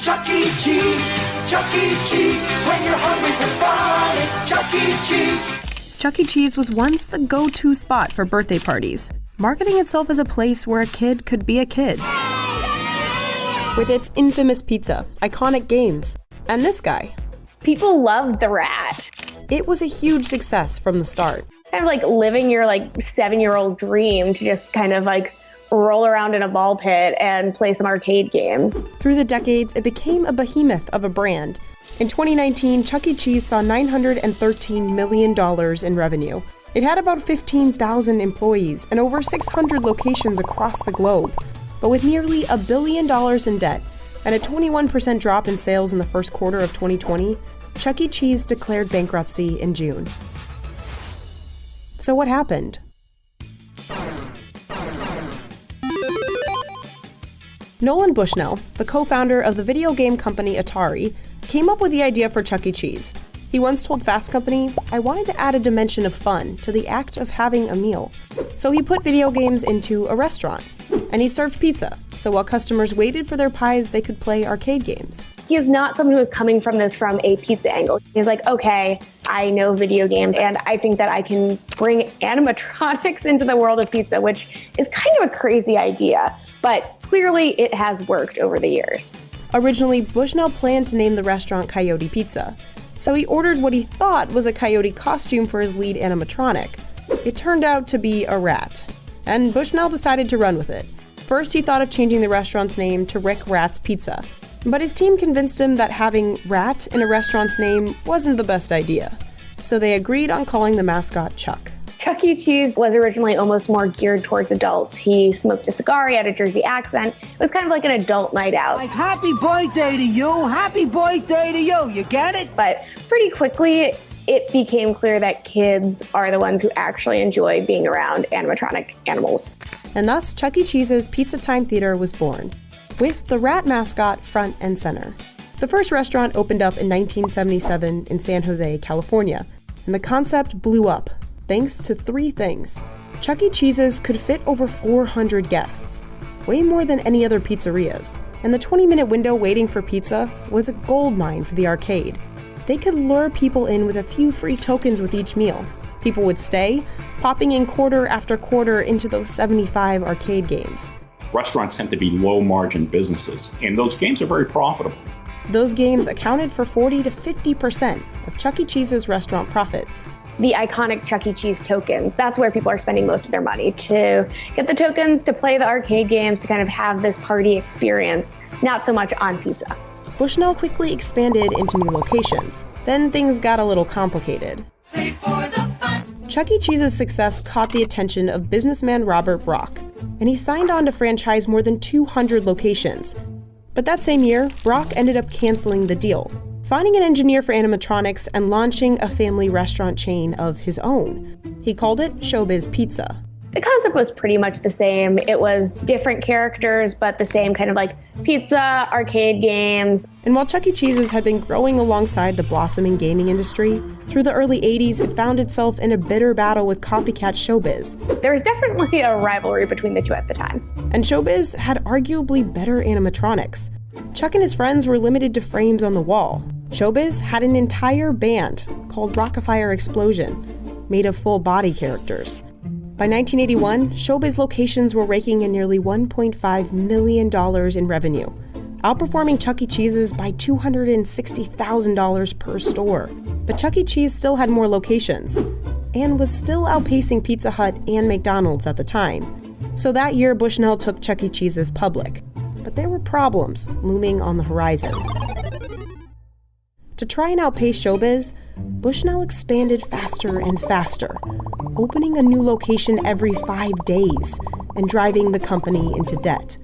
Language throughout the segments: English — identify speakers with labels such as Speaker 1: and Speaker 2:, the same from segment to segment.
Speaker 1: Chuck E. Cheese, Chuck E. Cheese. When you're hungry for fun, it's Chuck E. Cheese.
Speaker 2: Chuck E. Cheese was once the go-to spot for birthday parties, marketing itself as a place where a kid could be a kid. With its infamous pizza, iconic games, and this guy.
Speaker 3: People loved the rat.
Speaker 2: It was a huge success from the start.
Speaker 3: Kind of like living your 7-year-old dream to just kind of roll around in a ball pit and play some arcade games.
Speaker 2: Through the decades, it became a behemoth of a brand. In 2019, Chuck E. Cheese saw $913 million in revenue. It had about 15,000 employees and over 600 locations across the globe. But with nearly $1 billion in debt and a 21% drop in sales in the first quarter of 2020, Chuck E. Cheese declared bankruptcy in June. So what happened? Nolan Bushnell, the co-founder of the video game company Atari, came up with the idea for Chuck E. Cheese. He once told Fast Company, "I wanted to add a dimension of fun to the act of having a meal." So he put video games into a restaurant. And he served pizza, so while customers waited for their pies, they could play arcade games.
Speaker 3: He is not someone who is coming from this from a pizza angle. He's like, okay, I know video games, and I think that I can bring animatronics into the world of pizza, which is kind of a crazy idea, but clearly it has worked over the years.
Speaker 2: Originally, Bushnell planned to name the restaurant Coyote Pizza, so he ordered what he thought was a coyote costume for his lead animatronic. It turned out to be a rat, and Bushnell decided to run with it. First, he thought of changing the restaurant's name to Rick Rat's Pizza, but his team convinced him that having rat in a restaurant's name wasn't the best idea, so they agreed on calling the mascot Chuck.
Speaker 3: Chuck E. Cheese was originally almost more geared towards adults. He smoked a cigar, he had a Jersey accent. It was kind of like an adult night out.
Speaker 4: Like, happy birthday to you, happy birthday to you, you get it?
Speaker 3: But pretty quickly, it became clear that kids are the ones who actually enjoy being around animatronic animals.
Speaker 2: And thus, Chuck E. Cheese's Pizza Time Theater was born, with the rat mascot front and center. The first restaurant opened up in 1977 in San Jose, California, and the concept blew up, thanks to three things. Chuck E. Cheese's could fit over 400 guests, way more than any other pizzerias, and the 20-minute window waiting for pizza was a goldmine for the arcade. They could lure people in with a few free tokens with each meal. People would stay, popping in quarter after quarter into those 75 arcade games.
Speaker 5: Restaurants tend to be low-margin businesses, and those games are very profitable.
Speaker 2: Those games accounted for 40 to 50% of Chuck E. Cheese's restaurant profits.
Speaker 3: The iconic Chuck E. Cheese tokens, that's where people are spending most of their money, to get the tokens, to play the arcade games, to kind of have this party experience, not so much on pizza.
Speaker 2: Bushnell quickly expanded into new locations. Then things got a little complicated. Chuck E. Cheese's success caught the attention of businessman Robert Brock, and he signed on to franchise more than 200 locations. But that same year, Brock ended up canceling the deal, finding an engineer for animatronics and launching a family restaurant chain of his own. He called it Showbiz Pizza.
Speaker 3: The concept was pretty much the same. It was different characters, but the same kind of pizza, arcade games.
Speaker 2: And while Chuck E. Cheese's had been growing alongside the blossoming gaming industry, through the early 80s it found itself in a bitter battle with copycat Showbiz.
Speaker 3: There was definitely a rivalry between the two at the time.
Speaker 2: And Showbiz had arguably better animatronics. Chuck and his friends were limited to frames on the wall. Showbiz had an entire band called Rockafire Explosion, made of full-body characters. By 1981, Showbiz locations were raking in nearly $1.5 million in revenue, outperforming Chuck E. Cheese's by $260,000 per store. But Chuck E. Cheese still had more locations, and was still outpacing Pizza Hut and McDonald's at the time. So that year, Bushnell took Chuck E. Cheese's public. But there were problems looming on the horizon. To try and outpace Showbiz, Bushnell expanded faster and faster, opening a new location every 5 days and driving the company into debt.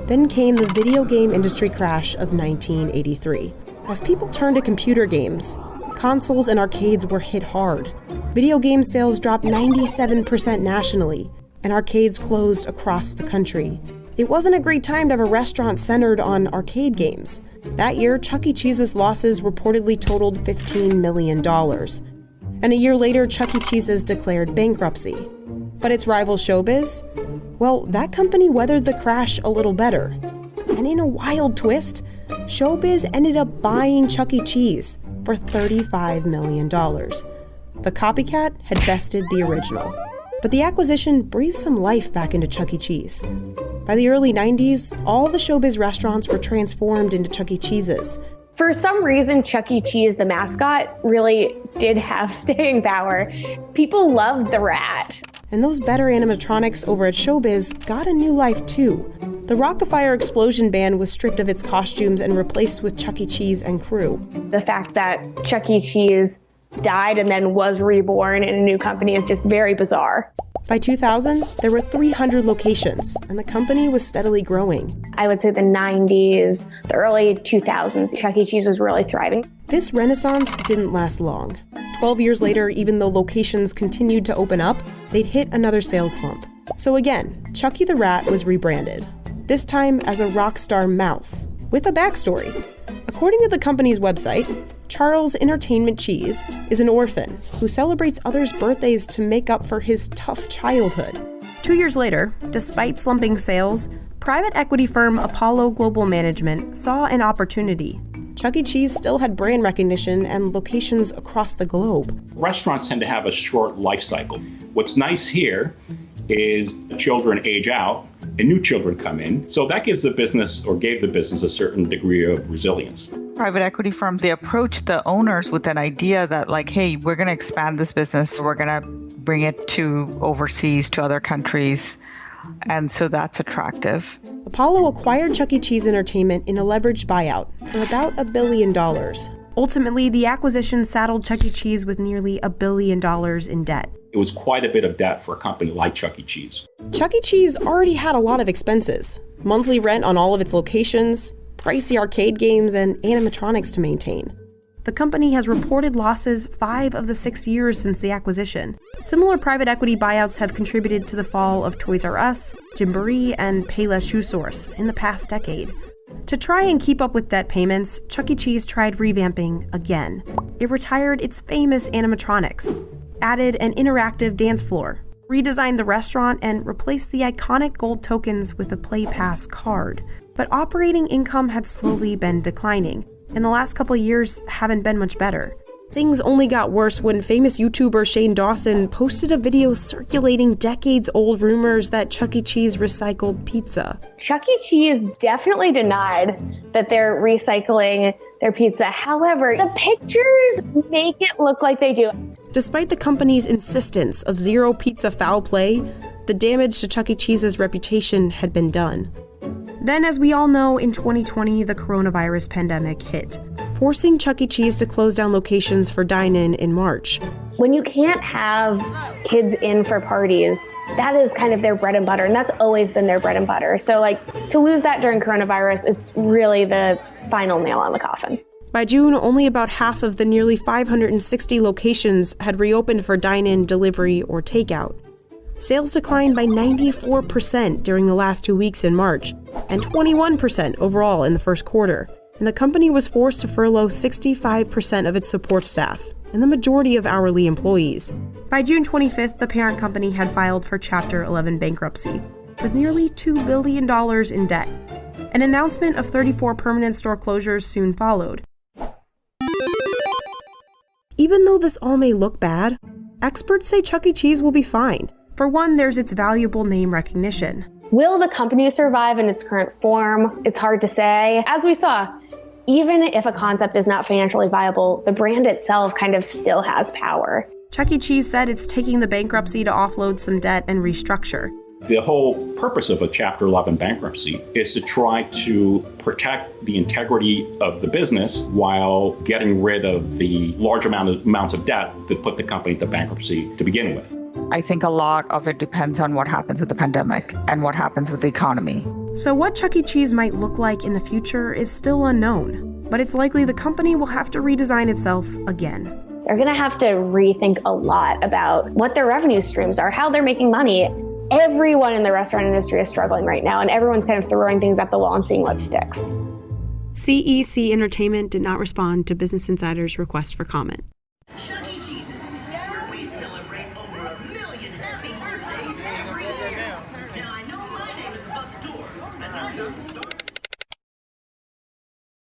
Speaker 2: Then came the video game industry crash of 1983. As people turned to computer games, consoles and arcades were hit hard. Video game sales dropped 97% nationally, and arcades closed across the country. It wasn't a great time to have a restaurant centered on arcade games. That year, Chuck E. Cheese's losses reportedly totaled $15 million. And a year later, Chuck E. Cheese's declared bankruptcy. But its rival Showbiz? Well, that company weathered the crash a little better. And in a wild twist, Showbiz ended up buying Chuck E. Cheese for $35 million. The copycat had bested the original. But the acquisition breathed some life back into Chuck E. Cheese. By the early 90s, all the Showbiz restaurants were transformed into Chuck E. Cheese's.
Speaker 3: For some reason, Chuck E. Cheese, the mascot, really did have staying power. People loved the rat.
Speaker 2: And those better animatronics over at Showbiz got a new life too. The Rock-afire Explosion Band was stripped of its costumes and replaced with Chuck E. Cheese and crew.
Speaker 3: The fact that Chuck E. Cheese died and then was reborn in a new company is just very bizarre.
Speaker 2: By 2000, there were 300 locations, and the company was steadily growing.
Speaker 3: I would say the 90s, the early 2000s, Chuck E. Cheese was really thriving.
Speaker 2: This renaissance didn't last long. 12 years later, even though locations continued to open up, they'd hit another sales slump. So again, Chucky the Rat was rebranded, this time as a rock star mouse, with a backstory. According to the company's website, Charles Entertainment Cheese is an orphan who celebrates others' birthdays to make up for his tough childhood. 2 years later, despite slumping sales, private equity firm Apollo Global Management saw an opportunity. Chuck E. Cheese still had brand recognition and locations across the globe.
Speaker 5: Restaurants tend to have a short life cycle. What's nice here is the children age out and new children come in. So that gives the business, or gave the business, a certain degree of resilience.
Speaker 6: Private equity firms, they approach the owners with an idea that like, hey, we're going to expand this business. We're going to bring it to overseas, to other countries. And so that's attractive.
Speaker 2: Apollo acquired Chuck E. Cheese Entertainment in a leveraged buyout for about $1 billion. Ultimately, the acquisition saddled Chuck E. Cheese with nearly $1 billion in debt.
Speaker 5: It was quite a bit of debt for a company like Chuck E. Cheese.
Speaker 2: Chuck E. Cheese already had a lot of expenses. Monthly rent on all of its locations, pricey arcade games, and animatronics to maintain. The company has reported losses 5 of the 6 years since the acquisition. Similar private equity buyouts have contributed to the fall of Toys R Us, Gymboree, and Payless Shoe Source in the past decade. To try and keep up with debt payments, Chuck E. Cheese tried revamping again. It retired its famous animatronics, added an interactive dance floor, redesigned the restaurant, and replaced the iconic gold tokens with a Play Pass card. But operating income had slowly been declining, and the last couple of years haven't been much better. Things only got worse when famous YouTuber Shane Dawson posted a video circulating decades-old rumors that Chuck E. Cheese recycled pizza.
Speaker 3: Chuck E. Cheese definitely denied that they're recycling their pizza. However, the pictures make it look like they do.
Speaker 2: Despite the company's insistence of zero pizza foul play, the damage to Chuck E. Cheese's reputation had been done. Then, as we all know, in 2020, the coronavirus pandemic hit, forcing Chuck E. Cheese to close down locations for dine-in in March.
Speaker 3: When you can't have kids in for parties, that is kind of their bread and butter, and that's always been their bread and butter. So, to lose that during coronavirus, it's really the final nail on the coffin.
Speaker 2: By June, only about half of the nearly 560 locations had reopened for dine-in, delivery, or takeout. Sales declined by 94% during the last 2 weeks in March, and 21% overall in the first quarter. And the company was forced to furlough 65% of its support staff and the majority of hourly employees. By June 25th, the parent company had filed for Chapter 11 bankruptcy, with nearly $2 billion in debt. An announcement of 34 permanent store closures soon followed. Even though this all may look bad, experts say Chuck E. Cheese will be fine. For one, there's its valuable name recognition.
Speaker 3: Will the company survive in its current form? It's hard to say. As we saw, even if a concept is not financially viable, the brand itself kind of still has power.
Speaker 2: Chuck E. Cheese said it's taking the bankruptcy to offload some debt and restructure.
Speaker 5: The whole purpose of a Chapter 11 bankruptcy is to try to protect the integrity of the business while getting rid of the large amounts of debt that put the company to bankruptcy to begin with.
Speaker 6: I think a lot of it depends on what happens with the pandemic and what happens with the economy.
Speaker 2: So what Chuck E. Cheese might look like in the future is still unknown, but it's likely the company will have to redesign itself again.
Speaker 3: They're going to have to rethink a lot about what their revenue streams are, how they're making money. Everyone in the restaurant industry is struggling right now, and everyone's kind of throwing things at the wall and seeing what sticks.
Speaker 2: CEC Entertainment did not respond to Business Insider's request for comment.